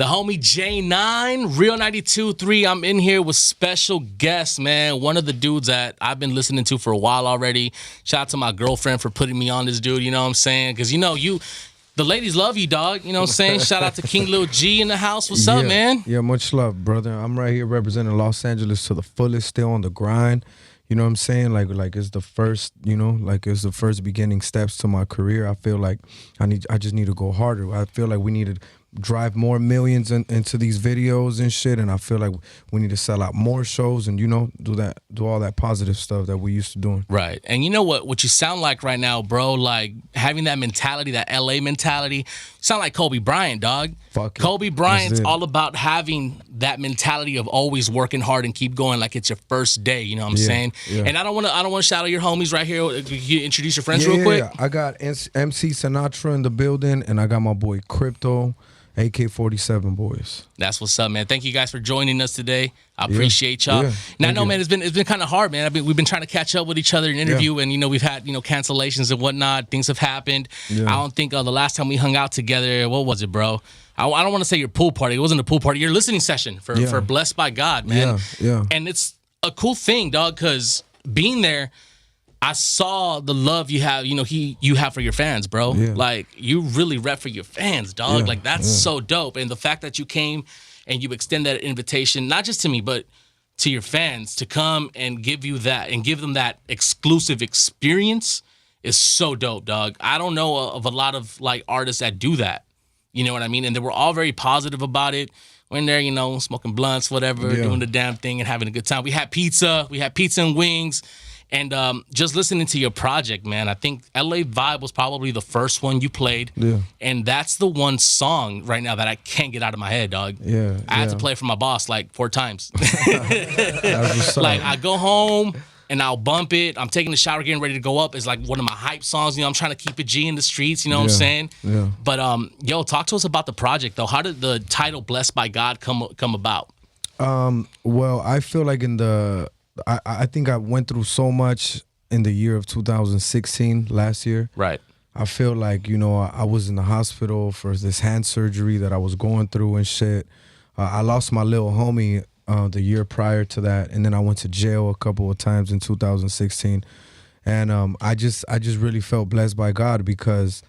The homie J9, Real 92.3. I'm in here with special guests, man. One of the dudes that I've been listening to for a while already. Shout out to my girlfriend for putting me on this dude, you know what I'm saying? Because, the ladies love you, dog. You know what I'm saying? Shout out to King Lil G in the house. What's up, man? Yeah, much love, brother. I'm right here representing Los Angeles to the fullest, still on the grind. You know what I'm saying? Like it's the first, it's the first beginning steps to my career. I feel like I just need to go harder. I feel like we need to drive more millions into these videos and shit, and I feel like we need to sell out more shows and do all that positive stuff that we used to doing. Right. And you know what you sound like right now, bro, like having that mentality, that LA mentality, you sound like Kobe Bryant, dog. Fuck it. Kobe Bryant's all about having that mentality of always working hard and keep going like it's your first day, you know what I'm saying? Yeah. And I don't want to shout out your homies right here. Can you introduce your friends real quick? Yeah. I got MC Sinatra in the building, and I got my boy Crypto, AK-47 boys. That's what's up, man. Thank you guys for joining us today. I appreciate y'all. Yeah. Now, I know, man, it's been kind of hard, man. We've been trying to catch up with each other and interview, and we've had cancellations and whatnot. Things have happened. I don't think the last time we hung out together, what was it, bro? I don't want to say your pool party. It wasn't a pool party. Your listening session for Blessed by God, man. Yeah. And it's a cool thing, dog, because being there, I saw the love you have, you have for your fans, bro. Yeah. Like, you really rep for your fans, dog. Like, that's so dope. And the fact that you came and you extend that invitation, not just to me, but to your fans to come and give you that and give them that exclusive experience is so dope, dog. I don't know of a lot of, artists that do that. You know what I mean? And they were all very positive about it. When they're, smoking blunts, whatever, doing the damn thing and having a good time. We had pizza and wings. And just listening to your project, man, I think LA Vibe was probably the first one you played. Yeah. And that's the one song right now that I can't get out of my head, dog. Yeah. I had to play it for my boss 4 times. That's what's up. I go home and I'll bump it. I'm taking the shower, getting ready to go up. It's one of my hype songs. I'm trying to keep it G in the streets, you know what I'm saying? Yeah. But, talk to us about the project, though. How did the title Blessed by God come about? Well, I feel like I think I went through so much in the year of 2016, last year. Right. I feel like, I was in the hospital for this hand surgery that I was going through and shit. I lost my little homie the year prior to that, and then I went to jail a couple of times in 2016. And I just really felt blessed by God because,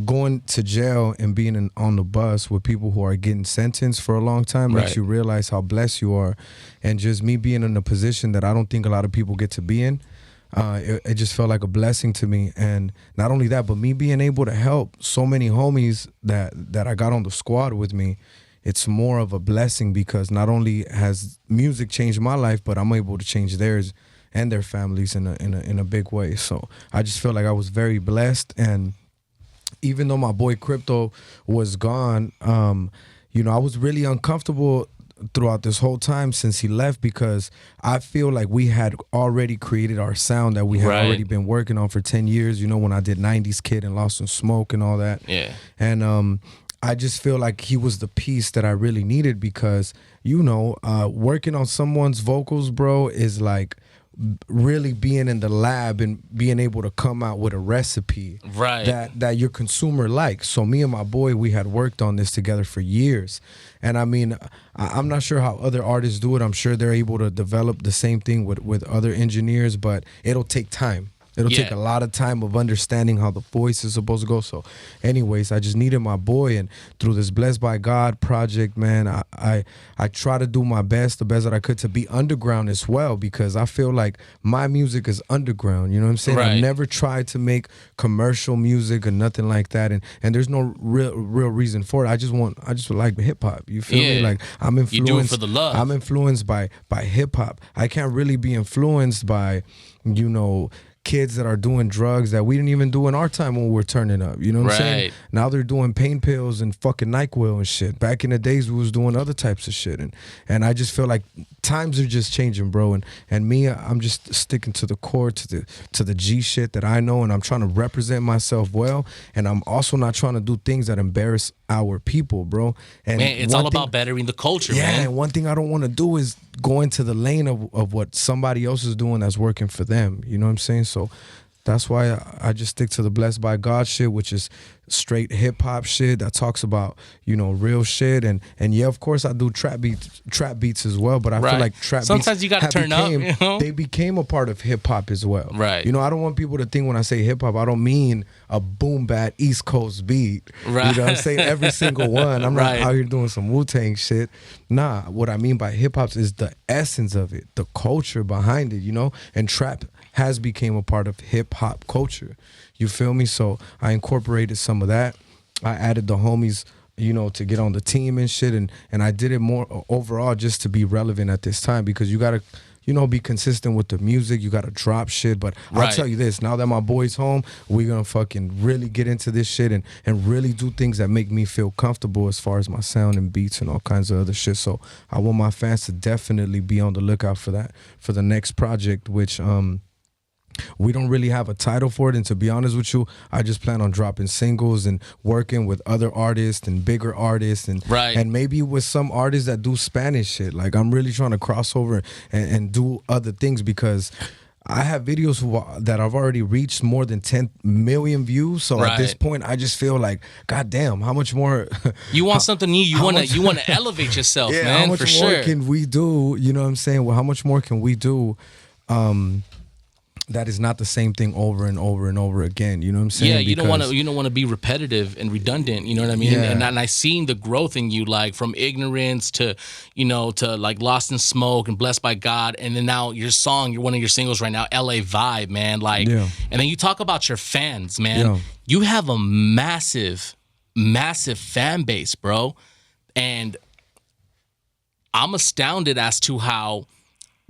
going to jail and being on the bus with people who are getting sentenced for a long time makes you realize how blessed you are. And just me being in a position that I don't think a lot of people get to be in, it just felt like a blessing to me. And not only that, but me being able to help so many homies that I got on the squad with me, it's more of a blessing because not only has music changed my life, but I'm able to change theirs and their families in a big way. So I just feel like I was very blessed. And even though my boy Crypto was gone, I was really uncomfortable throughout this whole time since he left because I feel like we had already created our sound that we had already been working on for 10 years, when I did 90s Kid and Lost in Smoke and all that. Yeah. And I just feel like he was the piece that I really needed because, working on someone's vocals, bro, is like really being in the lab and being able to come out with a recipe that your consumer likes. So me and my boy, we had worked on this together for years. And I mean, I'm not sure how other artists do it. I'm sure they're able to develop the same thing with other engineers, but it'll take time. It'll take a lot of time of understanding how the voice is supposed to go. So anyways, I just needed my boy. And through this Blessed by God project, man, I try to do my best, the best that I could to be underground as well, because I feel like my music is underground. You know what I'm saying? I've never tried to make commercial music or nothing like that. And there's no real reason for it. I just like hip hop. You feel me? Like I'm influenced. You do it for the love. I'm influenced by hip hop. I can't really be influenced by, kids that are doing drugs that we didn't even do in our time when we were turning up. You know what I'm saying? Now they're doing pain pills and fucking NyQuil and shit. Back in the days, we was doing other types of shit. And I just feel like times are just changing, bro. And me, I'm just sticking to the core, to the G shit that I know, and I'm trying to represent myself well. And I'm also not trying to do things that embarrass our people, bro. And man, it's all about bettering the culture, man. Yeah, and one thing I don't want to do is go into the lane of what somebody else is doing that's working for them. You know what I'm saying? So That's why I just stick to the Blessed by God shit, which is straight hip hop shit that talks about, you know, real shit. And yeah, of course I do trap beats as well, but I feel like trap sometimes beats you gotta turn up, you know? they became a part of hip hop as well. Right. You know, I don't want people to think when I say hip hop, I don't mean a boom bat East Coast beat. Right. You know what I'm saying? Every single one. I'm not Right. out here doing some Wu-Tang shit. Nah, what I mean by hip hop is the essence of it, the culture behind it, you know? And trap has became a part of hip hop culture. You feel me? So I incorporated some of that. I added the homies, you know, to get on the team and shit. And I did it more overall just to be relevant at this time, because you got to, you know, be consistent with the music. You got to drop shit. But I'll tell you this, now that my boy's home, we're going to fucking really get into this shit and really do things that make me feel comfortable as far as my sound and beats and all kinds of other shit. So I want my fans to definitely be on the lookout for that, for the next project, which we don't really have a title for it. And to be honest with you, I just plan on dropping singles and working with other artists and bigger artists and and maybe with some artists that do Spanish shit. Like, I'm really trying to cross over and do other things, because I have videos that I've already reached more than 10 million views. So at this point, I just feel like, God damn, how much more? You want something new. You want to elevate yourself, man. How much for more sure. can we do? You know what I'm saying? Well, how much more can we do? That is not the same thing over and over and over again. You know what I'm saying? Yeah, you don't want to be repetitive and redundant. You know what I mean? Yeah. And I seen the growth in you, like from ignorance to, you know, to like Lost in Smoke and Blessed by God, and then now your song, you're one of your singles right now, LA Vibe, man. Like, and then you talk about your fans, man. Yeah. You have a massive, massive fan base, bro, and I'm astounded as to how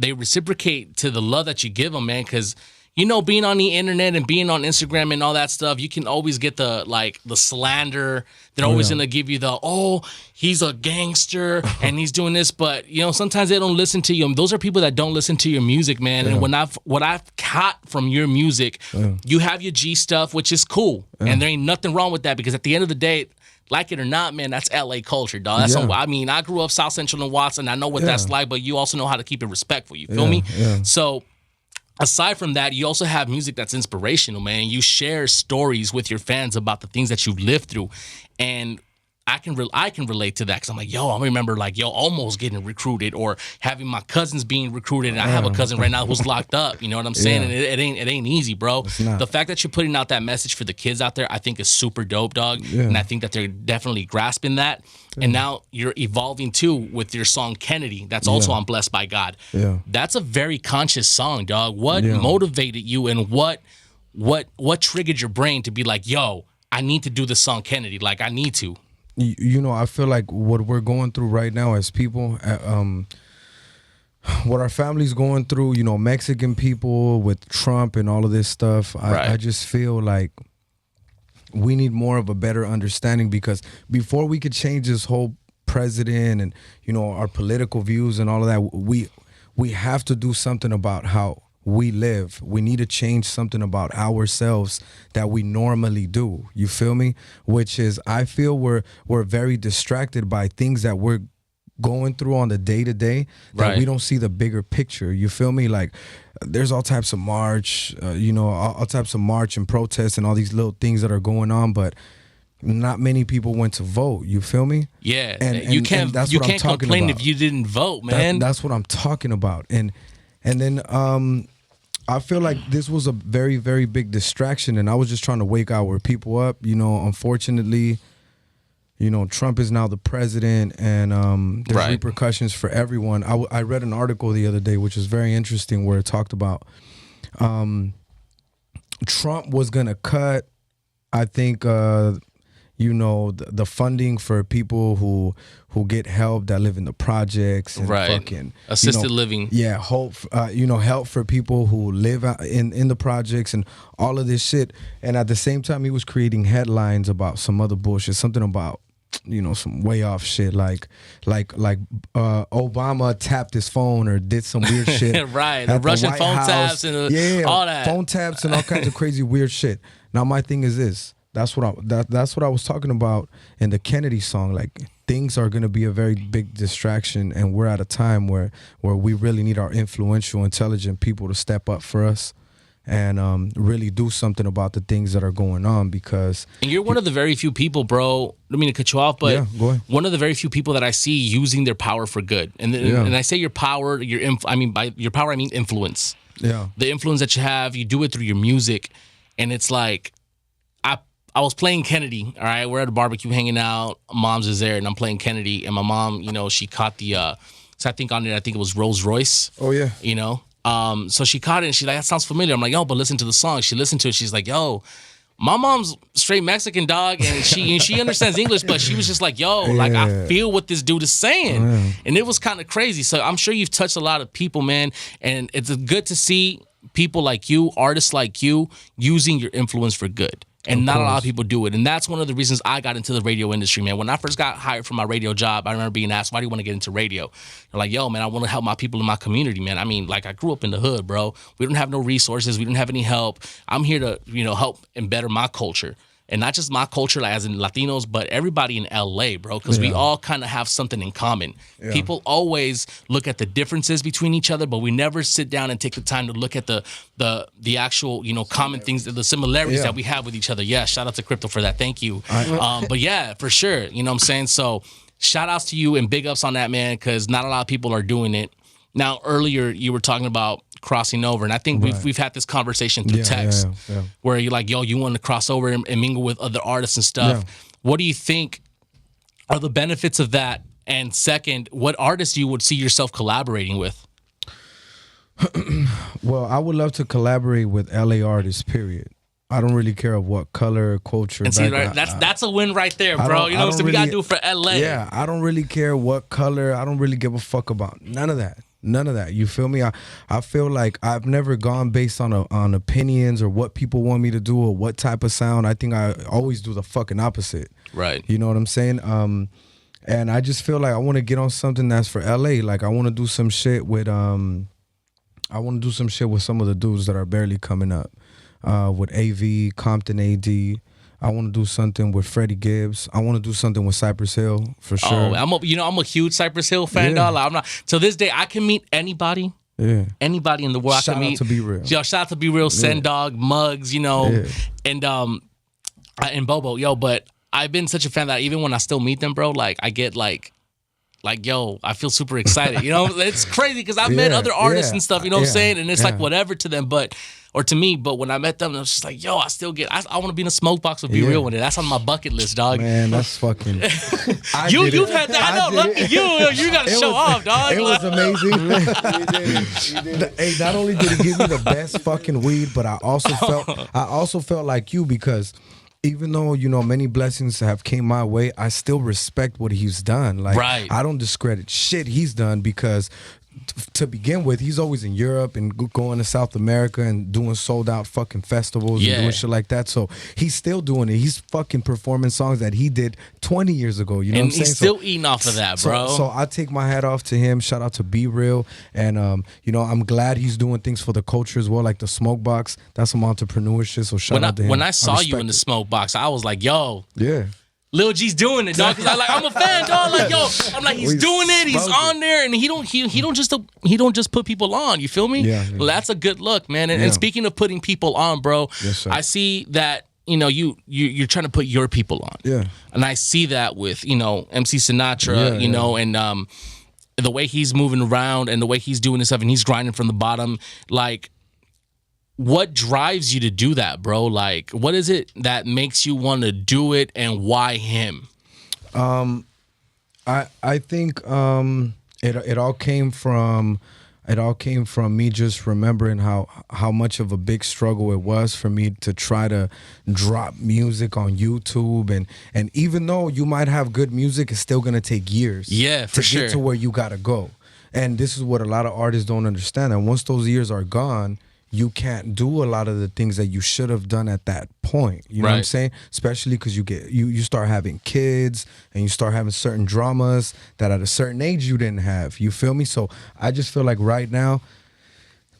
they reciprocate to the love that you give them, man. Because, you know, being on the internet and being on Instagram and all that stuff, you can always get the slander. They're always gonna give you he's a gangster and he's doing this. But, you know, sometimes they don't listen to you. Those are people that don't listen to your music, man. And what I've caught from your music, you have your G stuff, which is cool, and there ain't nothing wrong with that, because at the end of the day, like it or not, man, that's LA culture, dog. That's I mean, I grew up South Central and Watson. I know what that's like, but you also know how to keep it respectful. You feel me? Yeah. So aside from that, you also have music that's inspirational, man. You share stories with your fans about the things that you've lived through, and I can relate to that, because I'm like, yo, I remember like, almost getting recruited, or having my cousins being recruited. And I have a cousin right now who's locked up. You know what I'm saying? And it ain't easy, bro. The fact that you're putting out that message for the kids out there, I think is super dope, dog. And I think that they're definitely grasping that. And now you're evolving too with your song Kennedy. That's also on Blessed by God. That's a very conscious song, dog. What motivated you, and what triggered your brain to be like, yo, I need to do this song Kennedy. Like, I need to. You know, I feel like what we're going through right now as people, what our family's going through, you know, Mexican people with Trump and all of this stuff, I just feel like we need more of a better understanding, because before we could change this whole president and, you know, our political views and all of that, we have to do something about how we live. We need to change something about ourselves that we normally do. You feel me? Which is, I feel we're very distracted by things that we're going through on the day-to-day, that we don't see the bigger picture. You feel me? Like, there's all types of march, you know, all types of march and protests and all these little things that are going on, but not many people went to vote. You feel me? Yeah. And you can't complain if you didn't vote, man. That's what I'm talking about. And then I feel like this was a very, very big distraction, and I was just trying to wake our people up. You know, unfortunately, you know, Trump is now the president, and there's repercussions for everyone. I read an article the other day, which was very interesting, where it talked about Trump was going to cut, I think, you know, the funding for people who get help, that live in the projects and fucking assisted living. Yeah, hope, you know, help for people who live in the projects and all of this shit. And at the same time, he was creating headlines about some other bullshit, something about, you know, some way off shit, like Obama tapped his phone or did some weird shit. The Russian phone taps and all that. Phone taps and all kinds of crazy weird shit. Now my thing is this. That's what I was talking about in the Kennedy song. Like, things are gonna be a very big distraction, and we're at a time where we really need our influential, intelligent people to step up for us and really do something about the things that are going on, because And you're one of the very few people, bro. I don't mean to cut you off, but Yeah, go ahead. one of the very few people that I see using their power for good. And I say your power, I mean by your power, I mean influence. yeah, The influence that you have, you do it through your music, and it's like I was playing Kennedy. All right, we're at a barbecue hanging out. Mom's is there, and I'm playing Kennedy, and my mom, she caught the. So I think on it, I think it was Rolls Royce. oh yeah, So she caught it, and she's like, "That sounds familiar." I'm like, "Yo, but listen to the song." She listened to it. She's like, "Yo, my mom's straight Mexican, dog, and she understands English, but she was just like, yo, like I feel what this dude is saying, and it was kind of crazy." So I'm sure you've touched a lot of people, man, and it's good to see people like you, artists like you, using your influence for good. And not a lot of people do it. And that's one of the reasons I got into the radio industry, man. When I first got hired for my radio job, I remember being asked, "Why do you want to get into radio?" They're like, "Yo, man, I want to help my people in my community, man. I mean, like, I grew up in the hood, bro. We don't have no resources. We didn't have any help. I'm here to, help and better my culture. And not just my culture, like as in Latinos, but everybody in LA, bro, because we all kind of have something in common. Yeah. People always look at the differences between each other, but we never sit down and take the time to look at the actual, common things, the similarities that we have with each other. Yeah, shout out to Crypto for that. Thank you. But yeah, for sure. You know what I'm saying? So shout outs to you and big ups on that, man, because not a lot of people are doing it. Now, earlier you were talking about crossing over, and I think we've had this conversation through text where you're like, yo, you want to cross over and mingle with other artists and stuff. What do you think are the benefits of that? And second, what artists you would see yourself collaborating with? Well, I would love to collaborate with LA artists, period. I don't really care of what color, culture. And see, that's a win right there, bro. You know, so we gotta do it for LA. Yeah, I don't really care what color. I don't really give a fuck about none of that. None of that. You feel me? I feel like I've never gone based on opinions or what people want me to do or what type of sound. I think I always do the fucking opposite. Right. You know what I'm saying? And I just feel like I want to get on something that's for LA. Like I want to do some shit with some of the dudes that are barely coming up. With AV, Compton AD. I want to do something with Freddie Gibbs. I want to do something with Cypress Hill for sure. Oh, I'm a huge Cypress Hill fan, dog. I'm not till this day. I can meet anybody. Yeah. Anybody in the world I can meet. Shout out to Be Real. Yo, shout out to Be Real, Send Dog, Muggs, and Bobo. But I've been such a fan that even when I still meet them, bro, like I get like, yo, I feel super excited. It's crazy because I've met other artists and stuff, you know what I'm saying? And it's like whatever to them, or to me, but when I met them, I was just like, yo, I want to be in a smoke box with Be Real one day. That's on my bucket list, dog. Man, that's fucking. You've had that. I know, lucky you. You got to show off, dog. It was amazing. He did. Hey, not only did he give me the best fucking weed, but I also felt like you, because even though, many blessings have came my way, I still respect what he's done. Like, I don't discredit shit he's done, because to begin with, he's always in Europe and going to South America and doing sold out fucking festivals and doing shit like that. So he's still doing it. He's fucking performing songs that he did 20 years ago. You know what I'm saying? And he's still eating off of that, bro. So I take my hat off to him. Shout out to Be Real. And, I'm glad he's doing things for the culture as well, like the Smoke Box. That's some entrepreneur shit. So shout out to him. When I saw you in the Smoke Box, I was like, yo. Yeah. Lil G's doing it, dog. Cause I'm a fan, dog. Like, yo, I'm like, he's doing it. He's on there, and he don't just put people on. You feel me? Yeah. Well, that's a good look, man. And speaking of putting people on, bro, yes, sir. I see that you're trying to put your people on. Yeah. And I see that with MC Sinatra, and the way he's moving around and the way he's doing this stuff, and he's grinding from the bottom, like. What drives you to do that, bro? Like, what is it that makes you want to do it, and why him? I think it all came from me just remembering how much of a big struggle it was for me to try to drop music on YouTube, and even though you might have good music, it's still gonna take years to get to where you gotta go. And this is what a lot of artists don't understand. And once those years are gone, you can't do a lot of the things that you should have done at that point. You know what I'm saying? Especially because you start having kids and you start having certain dramas that at a certain age you didn't have. You feel me? So I just feel like right now,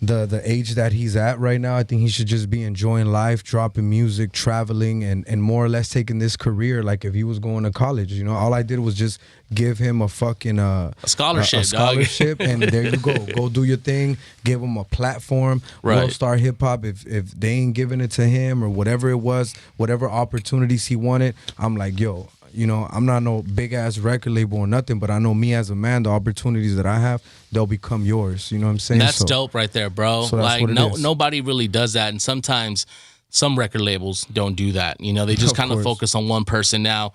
the age that he's at right now, I think he should just be enjoying life, dropping music, traveling, and more or less taking this career like if he was going to college. You know, all I did was just give him a fucking a scholarship, a scholarship, and there you go. Go do your thing. Give him a platform. Right. World Star Hip Hop. If they ain't giving it to him or whatever it was, whatever opportunities he wanted, I'm like, yo. You know, I'm not no big ass record label or nothing, but I know me as a man, the opportunities that I have, they'll become yours. You know what I'm saying? That's dope right there, bro. So like nobody really does that, and sometimes some record labels don't do that. You know, they just kind of focus on one person. Now,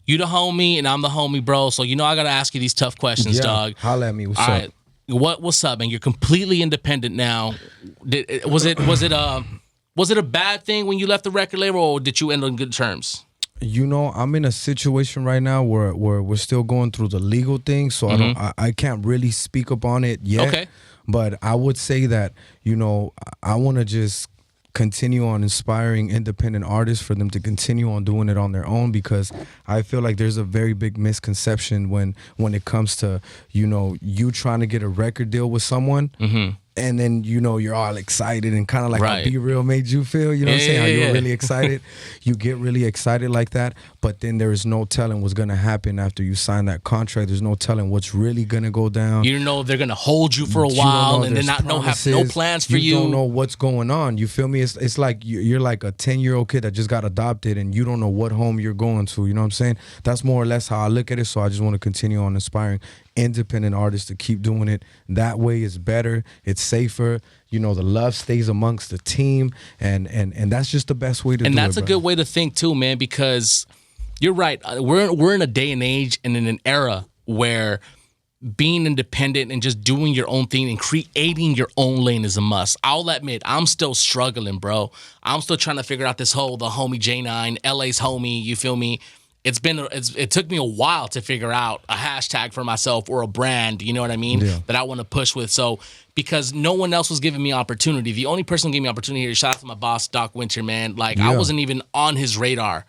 you the homie and I'm the homie, bro. So you know I gotta ask you these tough questions, dog. Holla at me. What's All up? right. What's up, man? You're completely independent now. Was it a bad thing when you left the record label, or did you end on good terms? You know, I'm in a situation right now where we're still going through the legal thing, so I can't really speak up on it yet. Okay. But I would say that, you know, I want to just continue on inspiring independent artists for them to continue on doing it on their own, because I feel like there's a very big misconception when it comes to, you know, you trying to get a record deal with someone. And then, you know, you're all excited and kind of like how Be Real made you feel, you know what I'm saying? How you're really excited. You get really excited like that, but then there is no telling what's going to happen after you sign that contract. There's no telling what's really going to go down. You know they're going to hold you for a while and then have no plans for you. You don't know what's going on. You feel me? It's like you're like a 10-year-old kid that just got adopted and you don't know what home you're going to. You know what I'm saying? That's more or less how I look at it. So I just want to continue on inspiring independent artists to keep doing it. That way it's better, it's safer, you know, the love stays amongst the team, and that's just the best way to do it. And that's a good way to think too, man, because you're right. We're in a day and age and in an era where being independent and just doing your own thing and creating your own lane is a must. I'll admit, I'm still struggling, bro. I'm still trying to figure out this whole, the homie J9, LA's homie, you feel me? It took me a while to figure out a hashtag for myself or a brand, you know what I mean, that I want to push with. So because no one else was giving me opportunity, the only person who gave me opportunity here, shout out to my boss, Doc Winter, man. Like I wasn't even on his radar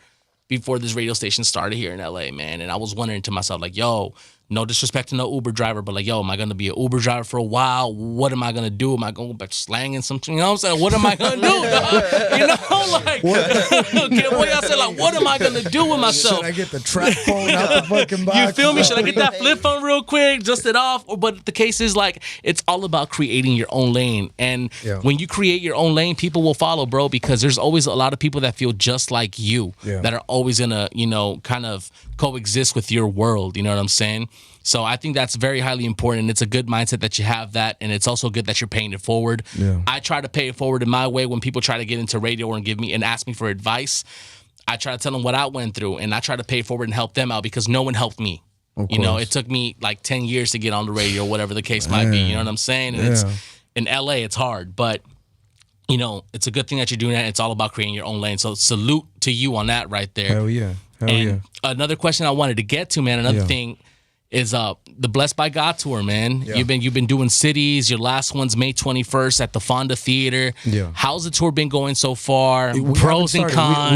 before this radio station started here in LA, man. And I was wondering to myself, like, yo, no disrespect to no Uber driver, but like, yo, am I going to be an Uber driver for a while? What am I going to do? Am I going to go back to slanging something? You know what I'm saying? What am I going to do, dog? You know, like, I said, like, what am I going to do with myself? Should I get the trap phone out the fucking box? You feel me? Should I get that flip phone real quick, dust it off? But the case is, like, it's all about creating your own lane. And when you create your own lane, people will follow, bro, because there's always a lot of people that feel just like you that are always going to, you know, kind of coexist with your world. You know what I'm saying? So I think that's very highly important. It's a good mindset that you have that, and it's also good that you're paying it forward. I try to pay it forward in my way when people try to get into radio and give me and ask me for advice. I try to tell them what I went through, and I try to pay it forward and help them out because no one helped me. You know, it took me like 10 years to get on the radio, whatever the case might be. You know what I'm saying? And it's in LA, it's hard, but you know, it's a good thing that you're doing that. It's all about creating your own lane. So salute to you on that right there. Hell yeah. Another question I wanted to get to, man, another thing is the Blessed by God tour, man. You've been doing cities. Your last one's May 21st at the Fonda Theater. How's the tour been going so far? Pros and cons.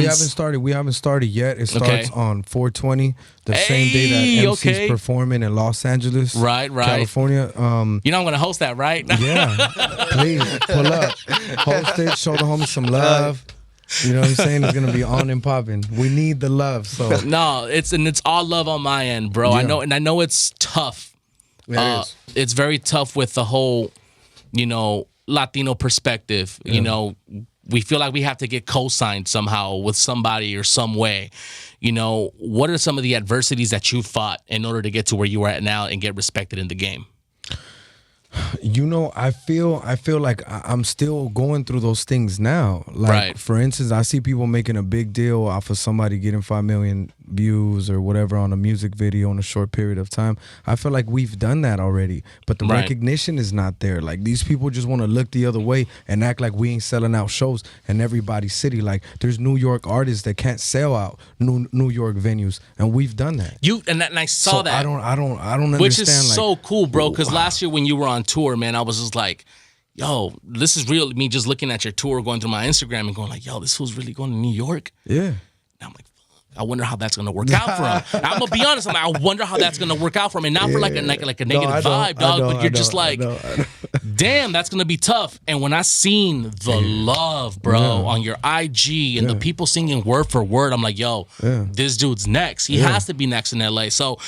We haven't started yet. It starts on 4/20, the same day that MC's performing in Los Angeles, California. You know I'm gonna host that, right? Yeah, please pull up, host it, show the homies some love. You know what I'm saying? It's gonna be on and popping. We need the love. So no, it's all love on my end, bro. I know it's tough. It's very tough with the whole, you know, Latino perspective. You know, we feel like we have to get co-signed somehow with somebody or some way. You know, what are some of the adversities that you fought in order to get to where you are at now and get respected in the game? You know, I feel like I'm still going through those things now. Like, for instance, I see people making a big deal off of somebody getting 5 million views or whatever on a music video in a short period of time. I feel like we've done that already, but the recognition is not there. Like, these people just want to look the other way and act like we ain't selling out shows in everybody's city. Like, there's New York artists that can't sell out New York venues, and we've done that. And I saw that. I don't understand. Which is so cool, bro. Because last year when you were on tour, man, I was just like, yo, this is real. Me just looking at your tour, going through my Instagram and going like, yo, this fool's really going to New York? Yeah. And I'm like, I wonder how that's going to work out for him. I'm going to be honest. I wonder how that's going to work out for him. And not for like a negative vibe, dog. But you're just like, damn, that's gonna be tough. And when I seen the love, bro, on your IG and the people singing word for word, I'm like, yo, this dude's next. He has to be next in LA. So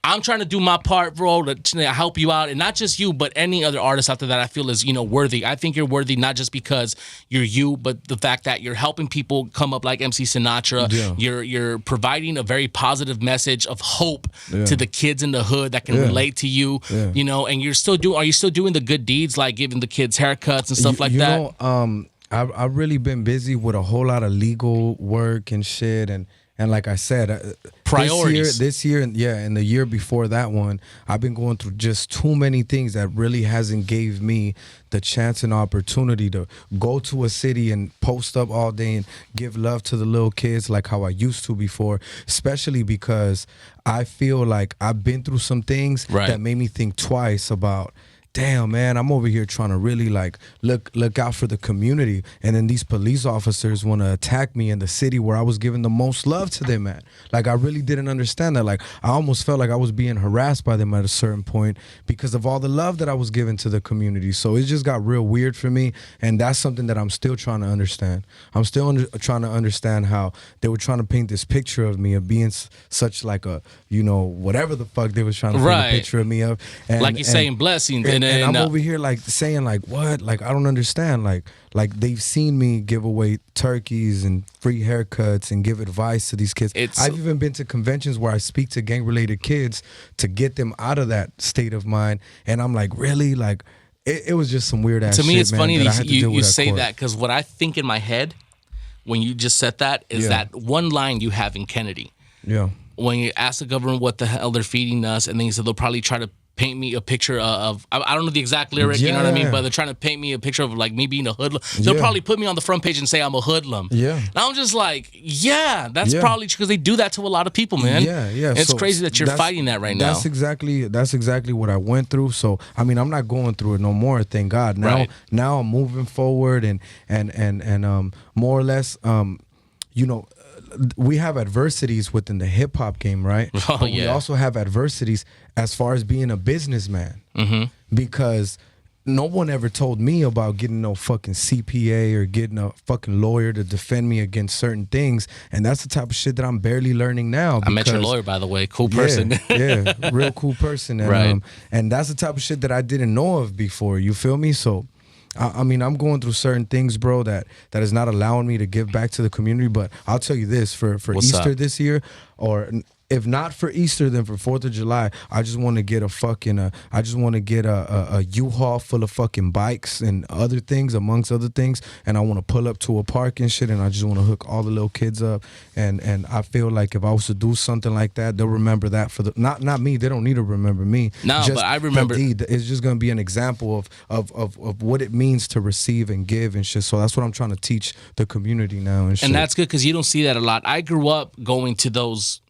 I'm trying to do my part, bro, to help you out, and not just you, but any other artist out there that I feel is, worthy. I think you're worthy not just because you're you, but the fact that you're helping people come up like MC Sinatra. Yeah. You're providing a very positive message of hope to the kids in the hood that can relate to you. Yeah. And you're still doing. Are you still doing the good deeds, like giving the kids haircuts and stuff like that? I've really been busy with a whole lot of legal work and shit, and like I said, priorities. This year, and the year before that one, I've been going through just too many things that really hasn't gave me the chance and opportunity to go to a city and post up all day and give love to the little kids like how I used to before, especially because I feel like I've been through some things that made me think twice about, damn, man, I'm over here trying to really like look out for the community, and then these police officers want to attack me in the city where I was giving the most love to them at. Like, I really didn't understand that. Like, I almost felt like I was being harassed by them at a certain point because of all the love that I was giving to the community. So it just got real weird for me, and that's something that I'm still trying to understand. I'm still trying to understand how they were trying to paint this picture of me of being such like a, whatever the fuck they was trying to paint a picture of me of. And, like you're saying blessings. And I'm over here like saying like, what? Like, I don't understand. Like they've seen me give away turkeys and free haircuts and give advice to these kids. I've even been to conventions where I speak to gang-related kids to get them out of that state of mind. And I'm like, really? Like, it was just some weird ass shit. To me, it's funny that you say that, because what I think in my head when you just said that is that one line you have in Kennedy. Yeah. When you ask the government what the hell they're feeding us, and then you said they'll probably try to paint me a picture of, I don't know the exact lyric, you know what I mean? But they're trying to paint me a picture of like me being a hoodlum. They'll probably put me on the front page and say I'm a hoodlum. Yeah. And I'm just like, that's probably because they do that to a lot of people, man. Yeah. It's crazy that you're fighting that right now. That's exactly what I went through. So I mean, I'm not going through it no more, thank God. Now I'm moving forward and more or less, we have adversities within the hip hop game, right? But we also have adversities as far as being a businessman, because no one ever told me about getting no fucking CPA or getting a fucking lawyer to defend me against certain things, and that's the type of shit that I'm barely learning now. I met your lawyer, by the way, cool person. Real cool person, and and that's the type of shit that I didn't know of before. You feel me? So I mean, I'm going through certain things, bro, that is not allowing me to give back to the community. But I'll tell you this, for Easter this year, or if not for Easter, then for 4th of July, I just want to get a U-Haul full of fucking bikes and other things, amongst other things, and I want to pull up to a park and shit, and I just want to hook all the little kids up, and I feel like if I was to do something like that, they'll remember that for the not me. They don't need to remember me. No, but I remember. It's just gonna be an example of what it means to receive and give and shit. So that's what I'm trying to teach the community now and shit. And that's good, because you don't see that a lot. I grew up going to those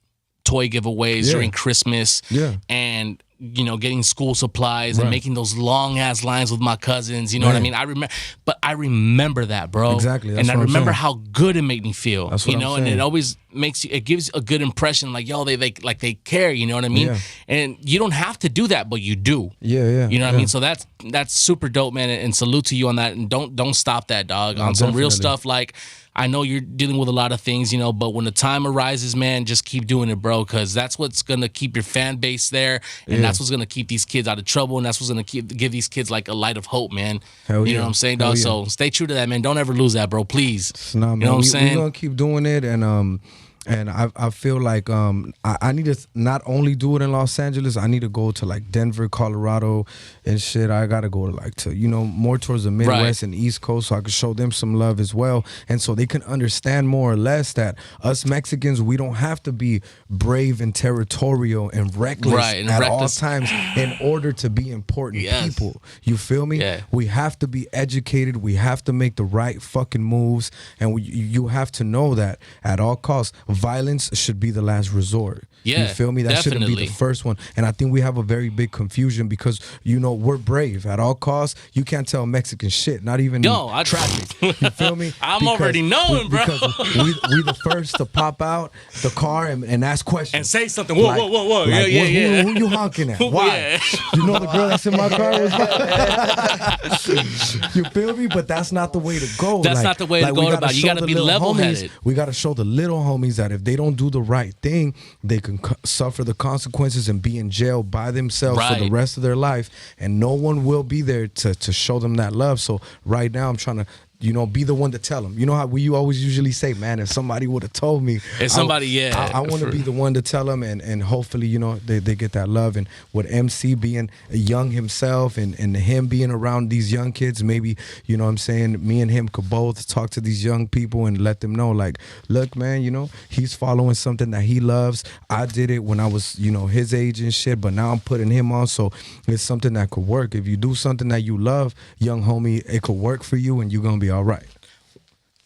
toy giveaways during Christmas, and getting school supplies and making those long ass lines with my cousins. You know what I mean? I remember that, bro. Exactly. And I remember how good it made me feel. That's what I'm saying. And it always gives a good impression. Like, yo, they care. You know what I mean? Yeah. And you don't have to do that, but you do. Yeah. You know what I mean? So that's super dope, man. And salute to you on that. And don't stop that, dog. On some real stuff, like, I know you're dealing with a lot of things, but when the time arises, man, just keep doing it, bro, because that's what's going to keep your fan base there, and that's what's going to keep these kids out of trouble, and that's what's going to give these kids, like, a light of hope, man. You know what I'm saying, dog? So stay true to that, man. Don't ever lose that, bro, please. Nah, man. You know what I'm saying? We're going to keep doing it, and I feel like I need to not only do it in Los Angeles, I need to go to like Denver, Colorado and shit. I got to go to more towards the Midwest and East Coast, so I can show them some love as well, and so they can understand more or less that us Mexicans, we don't have to be brave and territorial and reckless all times in order to be important people. You feel me? Yeah. We have to be educated. We have to make the right fucking moves, and you have to know that at all costs, violence should be the last resort. Yeah, you feel me? That shouldn't be definitely. the first one. And I think we have a very big confusion because, you know, we're brave at all costs. You can't tell Mexican shit, not even traffic. You feel me? I'm already knowing, bro. Because we the first to pop out the car and ask questions. And say something. Whoa, whoa, whoa, whoa. Like, Yeah. Who you honking at? Why? Yeah. You know the girl that's in my car was You feel me? But that's not the way to go. That's not the way to go about it. You got to be level-headed. We got to show the little homies that if they don't do the right thing, they can suffer the consequences and be in jail by themselves for the rest of their life, and no one will be there to show them that love. So right now I'm trying to, you know, be the one to tell them. You know how you always usually say, man, if somebody would have told me. If somebody, I want to be the one to tell them, and hopefully, you know, they get that love. And with MC being young himself and him being around these young kids, maybe, you know what I'm saying, me and him could both talk to these young people and let them know, like, look, man, you know, he's following something that he loves. I did it when I was, you know, his age and shit, but now I'm putting him on, so it's something that could work. If you do something that you love, young homie, it could work for you, and you're going to be all right.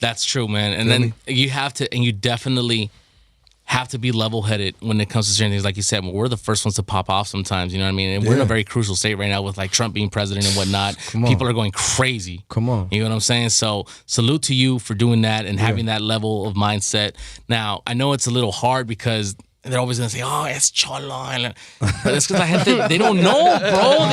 That's true, man. And then you have to, and you definitely have to be level-headed when it comes to certain things. Like you said, we're the first ones to pop off sometimes, you know what I mean? And we're in a very crucial state right now with like Trump being president and whatnot. People are going crazy. Come on. You know what I'm saying? So salute to you for doing that and having that level of mindset. Now, I know it's a little hard because they're always gonna say, "Oh, it's cholo," but it's because they don't know, bro.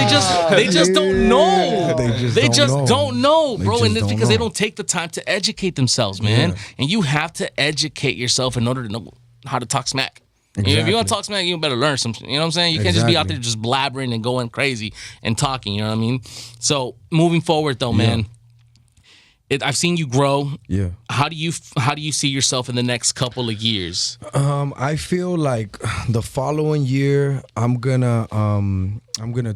They just don't know. They just don't know, bro. And it's because they don't take the time to educate themselves, man. Yeah. And you have to educate yourself in order to know how to talk smack. Exactly. You know, if you want to talk smack, you better learn some. You know what I'm saying? You can't just be out there just blabbering and going crazy and talking. You know what I mean? So moving forward, though, man. I've seen you grow. Yeah. How do you see yourself in the next couple of years? I feel like the following year I'm gonna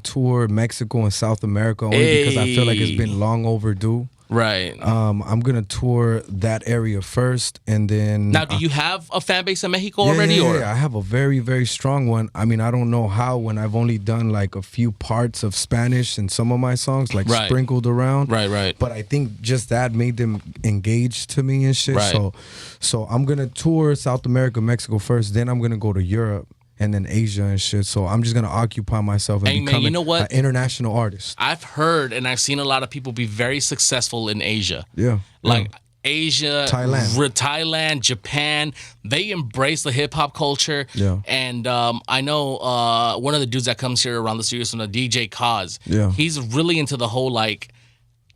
tour Mexico and South America only because I feel like it's been long overdue. Right. I'm gonna tour that area first, and then. Now, do you have a fan base in Mexico already? Yeah, I have a very, very strong one. I mean, I don't know how when I've only done like a few parts of Spanish in some of my songs, like sprinkled around. Right. But I think just that made them engaged to me and shit. Right. So I'm gonna tour South America, Mexico first. Then I'm gonna go to Europe. And then Asia and shit. So I'm just going to occupy myself and become an international artist. I've heard and I've seen a lot of people be very successful in Asia. Yeah. Like Asia, Thailand, Japan. They embrace the hip-hop culture. Yeah. And I know one of the dudes that comes here around the studio from the DJ Cause. Yeah. He's really into the whole like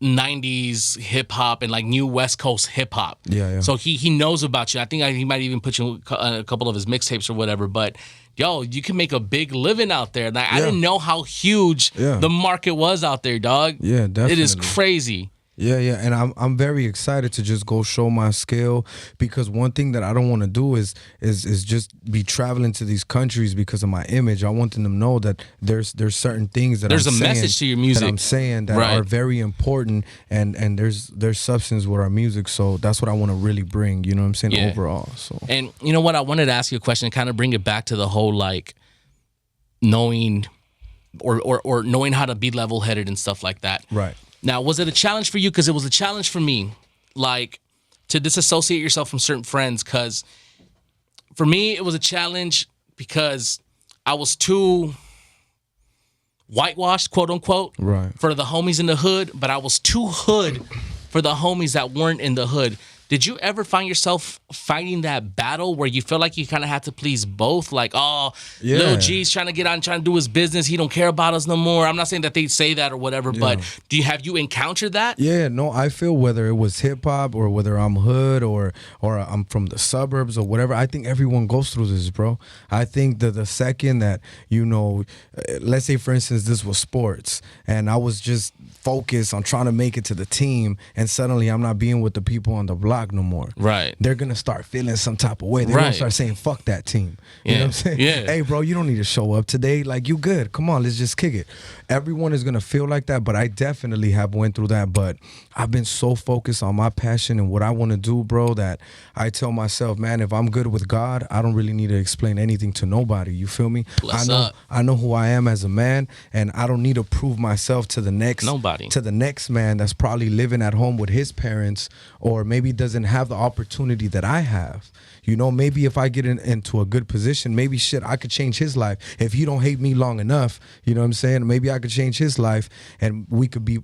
90s hip hop and like new West Coast hip hop. Yeah. So he knows about you. I think he might even put you on a couple of his mixtapes or whatever. But yo, you can make a big living out there. Like, I didn't know how huge the market was out there, dog. Yeah, definitely. It is crazy. Yeah, and I'm very excited to just go show my skill, because one thing that I don't want to do is just be traveling to these countries because of my image. I want them to know that there's certain things that there's a message to your music that I'm saying that are very important, and there's substance with our music. So that's what I want to really bring. You know what I'm saying? Overall. So, and you know what, I wanted to ask you a question and kind of bring it back to the whole like knowing or knowing how to be level-headed and stuff like that. Right. Now, was it a challenge for you? Because it was a challenge for me, like, to disassociate yourself from certain friends. Because for me, it was a challenge because I was too whitewashed, quote unquote, for the homies in the hood, but I was too hood for the homies that weren't in the hood. Did you ever find yourself fighting that battle where you feel like you kind of had to please both? Like, Lil G's trying to get on, trying to do his business. He don't care about us no more. I'm not saying that they say that or whatever, but have you encountered that? Yeah, no, I feel whether it was hip hop or whether I'm hood or I'm from the suburbs or whatever, I think everyone goes through this, bro. I think that the second that, you know, let's say for instance, this was sports and I was just focused on trying to make it to the team, and suddenly I'm not being with the people on the block no more. Right. They're gonna start feeling some type of way. They're gonna start saying, fuck that team. You know what I'm saying? Yeah. Hey, bro, you don't need to show up today. Like, you good. Come on, let's just kick it. Everyone is gonna feel like that, but I definitely have went through that. But I've been so focused on my passion and what I want to do, bro, that I tell myself, man, if I'm good with God, I don't really need to explain anything to nobody. You feel me? I know who I am as a man, and I don't need to prove myself to the next man that's probably living at home with his parents, or maybe doesn't doesn't have the opportunity that I have. You know, maybe if I get into a good position, maybe shit, I could change his life. If he don't hate me long enough, you know what I'm saying? Maybe I could change his life and we could be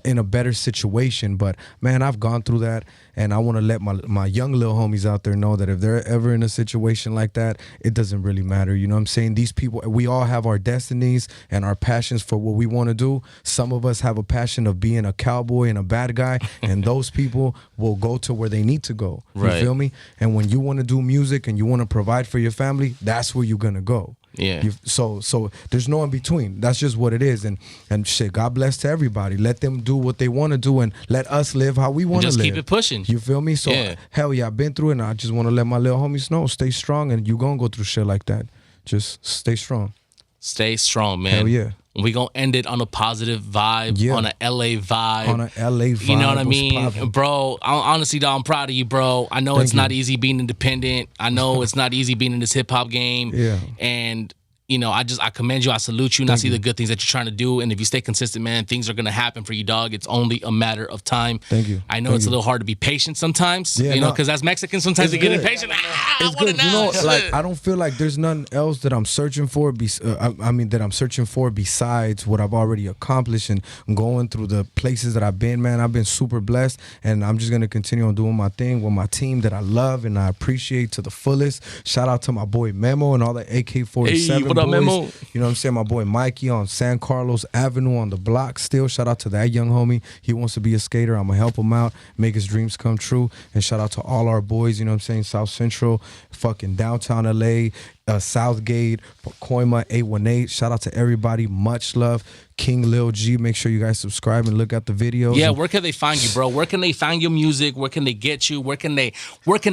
in a better situation. But man, I've gone through that, and I want to let my young little homies out there know that if they're ever in a situation like that, it doesn't really matter. You know what I'm saying? These people, we all have our destinies and our passions for what we want to do. Some of us have a passion of being a cowboy and a bad guy, and those people will go to where they need to go. You feel me? And when you want to do music and you want to provide for your family, that's where you're gonna go. Yeah. So there's no in between. That's just what it is. And shit, God bless to everybody. Let them do what they want to do, and let us live how we want to live. Just keep it pushing. You feel me? So hell yeah, I've been through it, and I just want to let my little homies know, stay strong, and you gonna go through shit like that. Just stay strong. Stay strong, man. Hell yeah. We gonna end it on a positive vibe, on an LA vibe. On an LA vibe. You know what I mean? Bro, honestly, dog, I'm proud of you, bro. I know it's not easy being independent. I know it's not easy being in this hip hop game. Yeah. And you know, I commend you. I salute you, and I see the good things that you're trying to do. And if you stay consistent, man, things are gonna happen for you, dog. It's only a matter of time. Thank you. I know it's a little hard to be patient sometimes. You know, because as Mexicans, sometimes we get impatient. It's good. You know, like I don't feel like there's nothing else that I'm searching for. That I'm searching for besides what I've already accomplished and going through the places that I've been. Man, I've been super blessed, and I'm just gonna continue on doing my thing with my team that I love and I appreciate to the fullest. Shout out to my boy Memo and all the AK-47. What up, Memo? You know what I'm saying? My boy Mikey on San Carlos Avenue on the block still. Shout out to that young homie. He wants to be a skater. I'm going to help him out, make his dreams come true. And shout out to all our boys, you know what I'm saying? South Central, fucking downtown LA, Southgate, Pacoima, 818. Shout out to everybody. Much love. King Lil G. Make sure you guys subscribe and look at the videos. Yeah, where can they find you, bro? Where can they find your music? Where can they get you? Where can they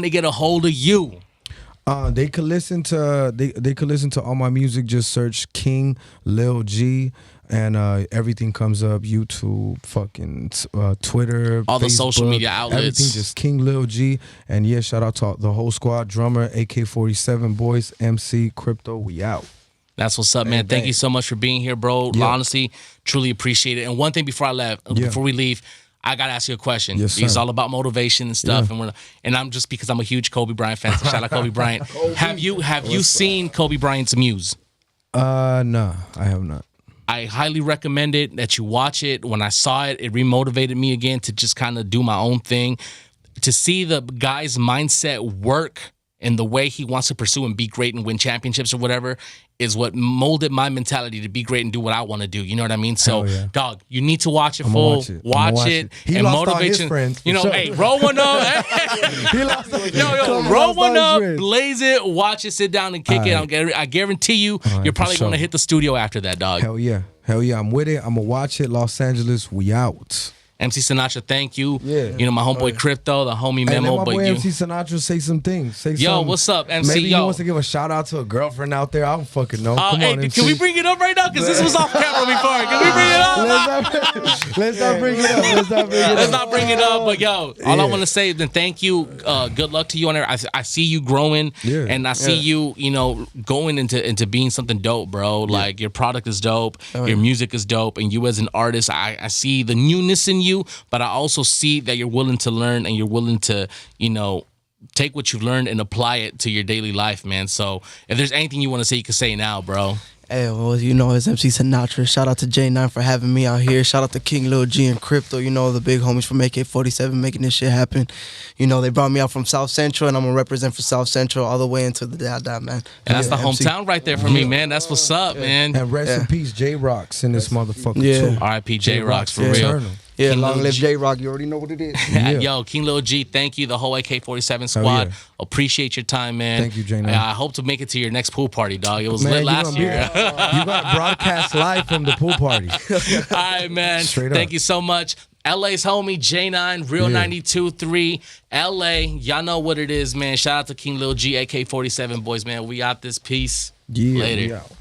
get a hold of you? They could listen to they could listen to all my music. Just search King Lil G, and everything comes up. YouTube, fucking Twitter, all Facebook, the social media outlets. Everything just King Lil G. And yeah, shout out to the whole squad. Drummer, AK-47 boys, MC, Crypto. We out. That's what's up, man. Thank you so much for being here, bro. Yeah. Honestly, truly appreciate it. And one thing before we leave, I gotta ask you a question. Yes, sir. It's all about motivation and stuff, and I'm just because I'm a huge Kobe Bryant fan. So shout out Kobe Bryant. Have you seen Kobe Bryant's Muse? No, I have not. I highly recommend it that you watch it. When I saw it, it remotivated me again to just kind of do my own thing, to see the guy's mindset work and the way he wants to pursue and be great and win championships or whatever is what molded my mentality to be great and do what I want to do. You know what I mean? So, dog, you need to watch it full. Watch it. He and lost motivate all his you. friends. You know, Sure. hey, roll one up. He lost roll one up, blaze it, watch it, sit down and kick it. I guarantee you, you're probably going to hit the studio after that, dog. Hell yeah. I'm with it. I'm going to watch it. Los Angeles, we out. MC Sinatra, thank you. Yeah. You know, my homeboy Crypto, the homie Memo. Let my boy you, MC Sinatra say some things. Yo, what's up, MC? Maybe he wants to give a shout out to a girlfriend out there. I don't fucking know. Come on, MC. Can we bring it up right now? Because this was off camera before. Can we bring it up? Let's not bring it up. Let's not bring it up. But yo, all I want to say is then thank you. Good luck to you on there. I see you growing, and I see you, you know, going into being something dope, bro. Like your product is dope, your music is dope, and you as an artist, I see the newness in you, but I also see that you're willing to learn and you're willing to, you know, take what you've learned and apply it to your daily life, man. So if there's anything you want to say, you can say now, bro. Hey, well, you know, it's MC Sinatra. Shout out to J9 for having me out here. Shout out to King Lil G and Crypto, you know, the big homies from AK-47 making this shit happen. You know, they brought me out from South Central, and I'm going to represent for South Central all the way into the dad, man. And that's the hometown right there for me, man. That's what's up, man. And rest in peace, J-Rocks in this motherfucker, too. R.I.P. J-Rocks, for real. Eternal. Yeah, long live J-Rock. You already know what it is. Yo, King Lil G, thank you. The whole AK-47 squad. Appreciate your time, man. Thank you, J9. I hope to make it to your next pool party, dog. It was lit last year. You got to broadcast live from the pool party. All right, man. Straight Thank up. you so much. LA's homie, J9, Real 92.3. LA, y'all know what it is, man. Shout out to King Lil G, AK-47 boys, man. We out this piece. Yeah, Later. we out.